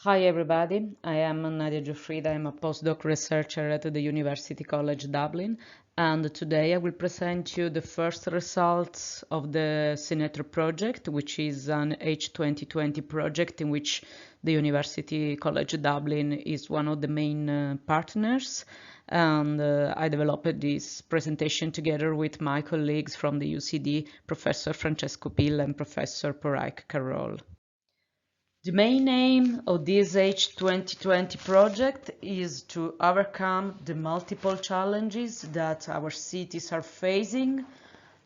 Hi everybody, I am Nadia Giuffrida. I'm a postdoc researcher at the University College Dublin, and today I will present you the first results of the Senator project, which is an H2020 project in which the University College Dublin is one of the main partners. And I developed this presentation together with my colleagues from the UCD, Professor Francesco Pill and Professor Poraik Carroll. The main aim of this H2020 project is to overcome the multiple challenges that our cities are facing,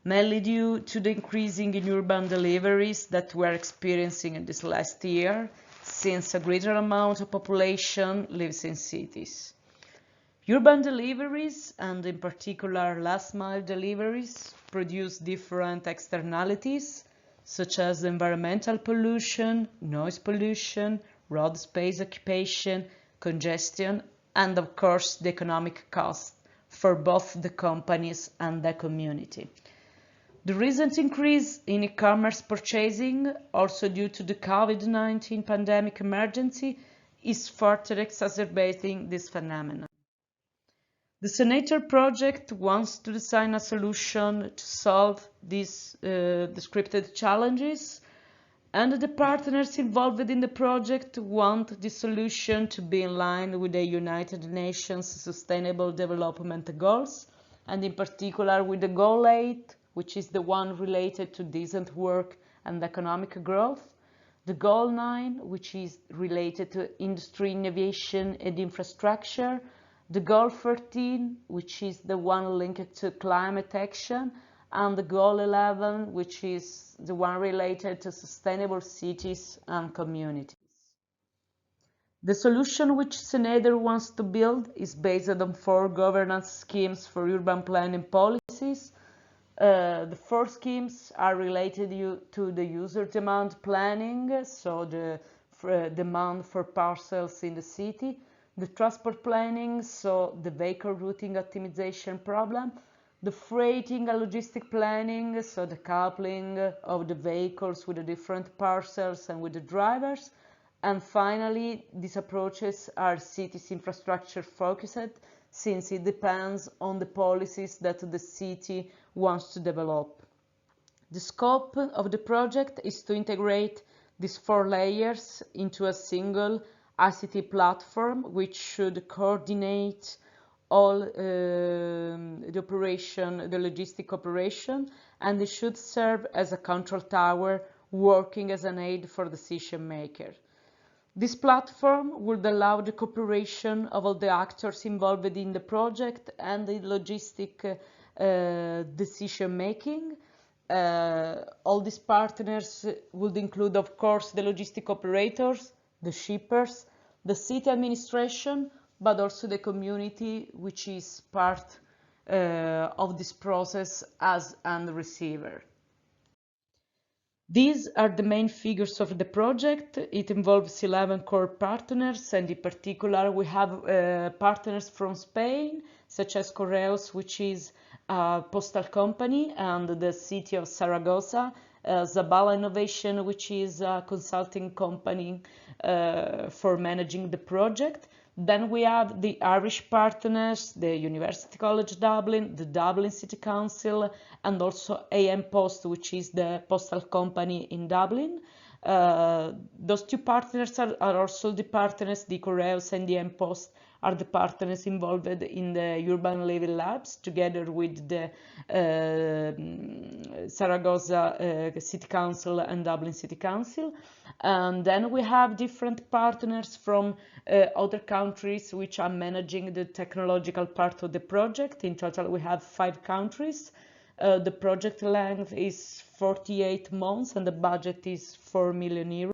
mainly due to the increasing in urban deliveries that we are experiencing in this last year, since a greater amount of population lives in cities. Urban deliveries, and in particular last mile deliveries, produce different externalities such as environmental pollution, noise pollution, road space occupation, congestion, and of course the economic cost for both the companies and the community. The recent increase in e-commerce purchasing, also due to the COVID-19 pandemic emergency, is further exacerbating this phenomenon. The Senator project wants to design a solution to solve these descripted challenges, and the partners involved in the project want the solution to be in line with the United Nations Sustainable Development Goals, and in particular with the Goal 8, which is the one related to decent work and economic growth, the Goal 9, which is related to industry, innovation and infrastructure, the Goal 13, which is the one linked to climate action, and the Goal 11, which is the one related to sustainable cities and communities. The solution which Senator wants to build is based on 4 governance schemes for urban planning policies. The 4 schemes are related to the user demand planning, so the demand for parcels in the city, the transport planning, so the vehicle routing optimization problem, the freighting and logistic planning, so the coupling of the vehicles with the different parcels and with the drivers, and finally, these approaches are cities infrastructure focused, since it depends on the policies that the city wants to develop. The scope of the project is to integrate these 4 layers into a single ICT platform, which should coordinate all the logistic operation, and it should serve as a control tower working as an aid for decision maker. This platform would allow the cooperation of all the actors involved in the project and the logistic decision making. All these partners would include, of course, the logistic operators, the shippers, the city administration, but also the community, which is part of this process as a receiver. These are the main figures of the project. It involves 11 core partners, and in particular we have partners from Spain, such as Correos, which is a postal company, and the city of Zaragoza, Zabala Innovation, which is a consulting company for managing the project. Then we have the Irish partners, the University College Dublin, the Dublin City Council, and also AM Post, which is the postal company in Dublin. Those 2 partners are also the partners, the Correos and the AM Post are the partners involved in the Urban Living Labs, together with the Zaragoza City Council and Dublin City Council. And then we have different partners from other countries which are managing the technological part of the project. In total, we have 5 countries. The project length is 48 months and the budget is 4 million euros.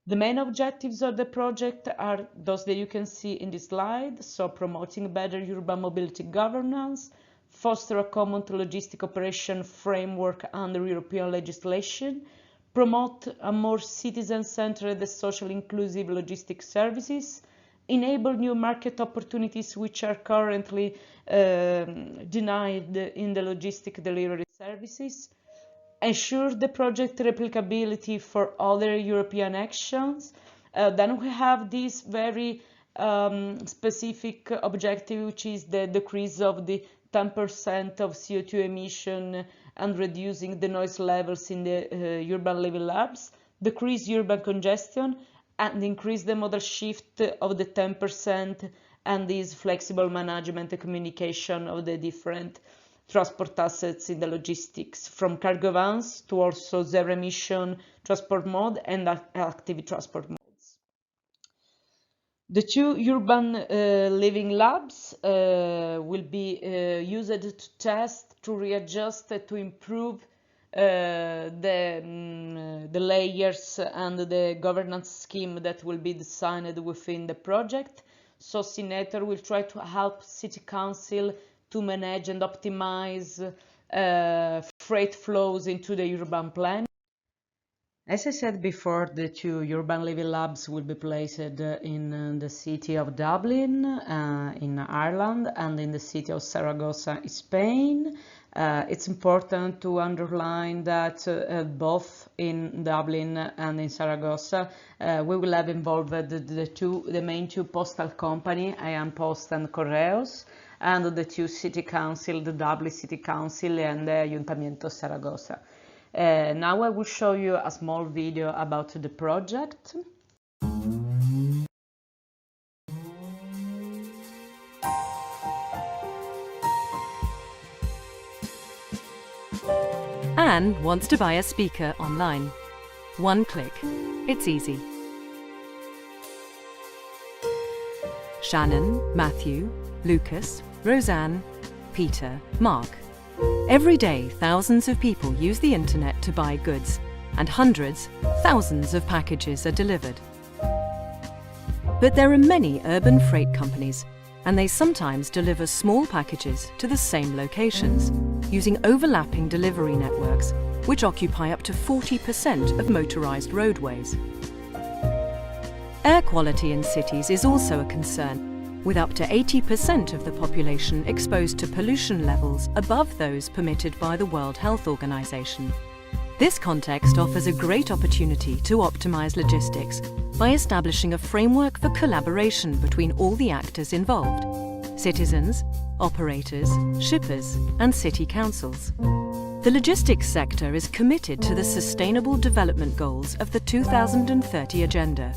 The main objectives of the project are those that you can see in this slide, so promoting better urban mobility governance, foster a common logistic operation framework under European legislation, promote a more citizen-centered and socially inclusive logistic services, enable new market opportunities which are currently denied in the logistic delivery services, ensure the project replicability for other European actions, Then we have this very specific objective, which is the decrease of the 10% of CO2 emission and reducing the noise levels in the urban living labs, decrease urban congestion, and increase the modal shift of the 10% and this flexible management and communication of the different transport assets in the logistics, from cargo vans to also zero emission transport mode and active transport modes. The two urban living labs will be used to test, to readjust, to improve the layers and the governance scheme that will be designed within the project. So Senator will try to help City Council to manage and optimize freight flows into the urban plan. As I said before, the two urban living labs will be placed in the city of Dublin in Ireland and in the city of Saragossa in Spain. It's important to underline that both in Dublin and in Saragossa we will have involved the main two postal company, IAM Post and Correos, and the two city council, the Dublin City Council and the Ayuntamiento Saragossa. Now I will show you a small video about the project. Anne wants to buy a speaker online. One click. It's easy. Shannon, Matthew, Lucas, Roseanne, Peter, Mark. Every day, thousands of people use the internet to buy goods, and hundreds, thousands of packages are delivered. But there are many urban freight companies, and they sometimes deliver small packages to the same locations, using overlapping delivery networks, which occupy up to 40% of motorized roadways. Air quality in cities is also a concern, with up to 80% of the population exposed to pollution levels above those permitted by the World Health Organization. This context offers a great opportunity to optimize logistics by establishing a framework for collaboration between all the actors involved: citizens, operators, shippers, and city councils. The logistics sector is committed to the Sustainable Development Goals of the 2030 Agenda,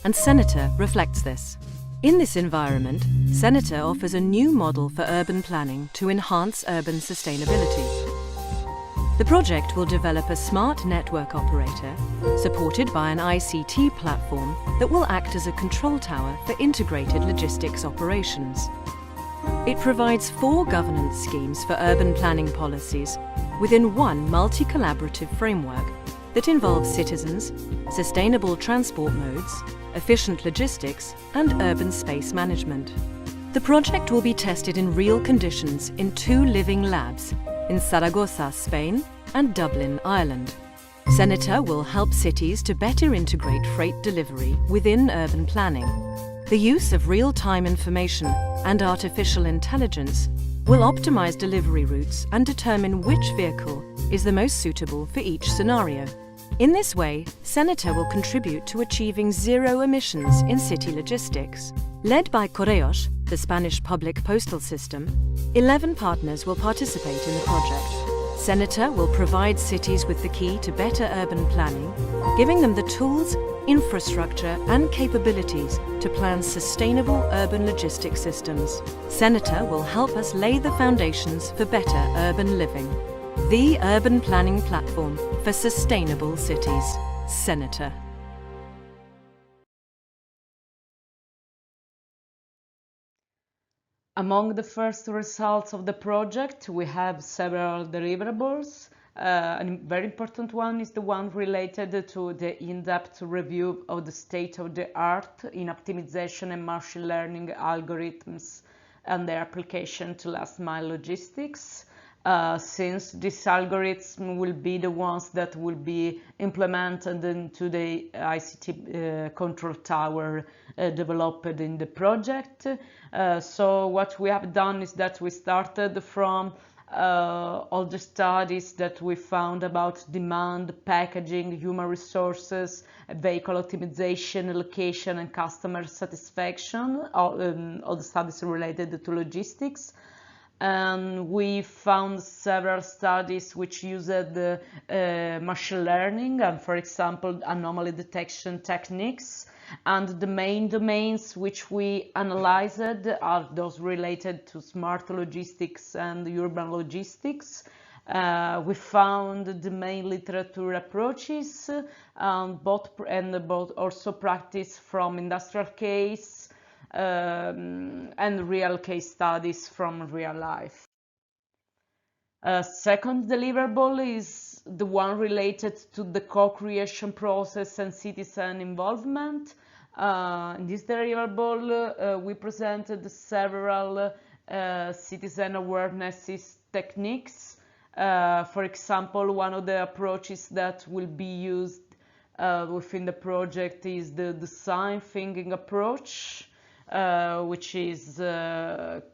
and Senator reflects this. In this environment, Senator offers a new model for urban planning to enhance urban sustainability. The project will develop a smart network operator, supported by an ICT platform that will act as a control tower for integrated logistics operations. It provides 4 governance schemes for urban planning policies within one multi-collaborative framework that involves citizens, sustainable transport modes, efficient logistics, and urban space management. The project will be tested in real conditions in 2 living labs in Saragossa, Spain, and Dublin, Ireland. Senator will help cities to better integrate freight delivery within urban planning. The use of real-time information and artificial intelligence will optimize delivery routes and determine which vehicle is the most suitable for each scenario. In this way, Senator will contribute to achieving zero emissions in city logistics. Led by Correos, the Spanish public postal system, 11 partners will participate in the project. Senator will provide cities with the key to better urban planning, giving them the tools, infrastructure, and capabilities to plan sustainable urban logistics systems. Senator will help us lay the foundations for better urban living. The urban planning platform for sustainable cities. Senator. Among the first results of the project, we have several deliverables. A very important one is the one related to the in-depth review of the state of the art in optimization and machine learning algorithms and their application to last mile logistics. Since these algorithms will be the ones that will be implemented into the ICT control tower developed in the project. So what we have done is that we started from all the studies that we found about demand, packaging, human resources, vehicle optimization, location, and customer satisfaction, all the studies related to logistics. And we found several studies which used machine learning and, for example, anomaly detection techniques. And the main domains which we analyzed are those related to smart logistics and urban logistics. We found the main literature approaches, both also practice from industrial case and real case studies from real life. Second deliverable is the one related to the co-creation process and citizen involvement. In this deliverable, we presented several citizen awareness techniques. For example, one of the approaches that will be used within the project is the design thinking approach, which is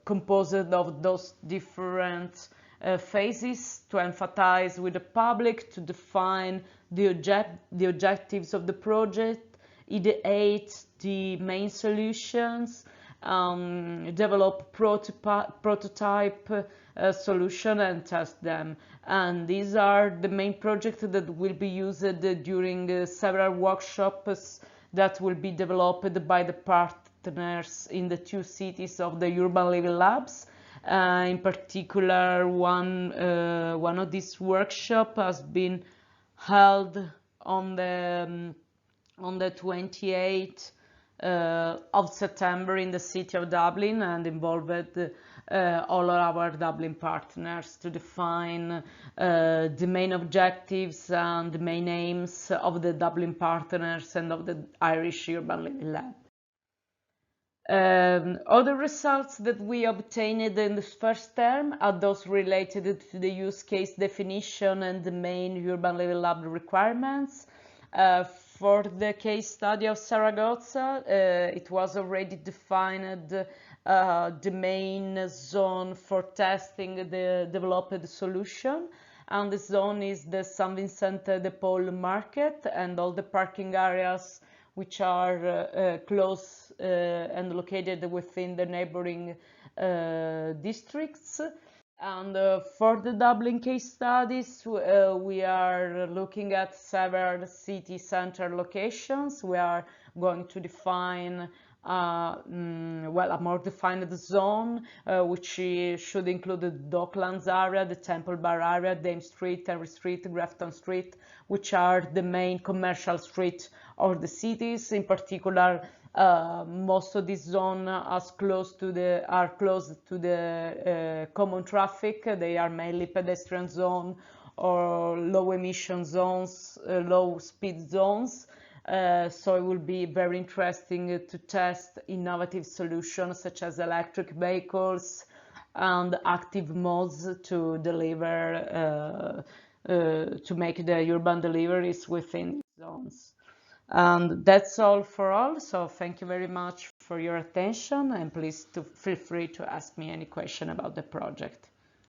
composed of those different phases to emphasize with the public, to define the objectives of the project, ideate the main solutions, develop prototype solution and test them. And these are the main projects that will be used during several workshops that will be developed by the partners in the 2 cities of the Urban Living Labs. In particular, one of these workshops has been held on the 28th of September in the city of Dublin, and involved all of our Dublin partners to define the main objectives and the main aims of the Dublin partners and of the Irish Urban Living Lab. Other results that we obtained in the first term are those related to the use case definition and the main Urban Living Lab requirements. For the case study of Zaragoza, it was already defined the main zone for testing the developed solution, and the zone is the San Vicente de Paul market and all the parking areas which are close and located within the neighboring districts. And for the Dublin case studies, we are looking at several city center locations. We are going to define a more defined zone, which should include the Docklands area, the Temple Bar area, Dame Street, Henry Street, Grafton Street, which are the main commercial streets of the cities. In particular, most of this zone are close to the common traffic. They are mainly pedestrian zone or low emission zones, low speed zones. So it will be very interesting to test innovative solutions such as electric vehicles and active modes to deliver, to make the urban deliveries within zones. And that's all for all. So thank you very much for your attention, and please feel free to ask me any question about the project.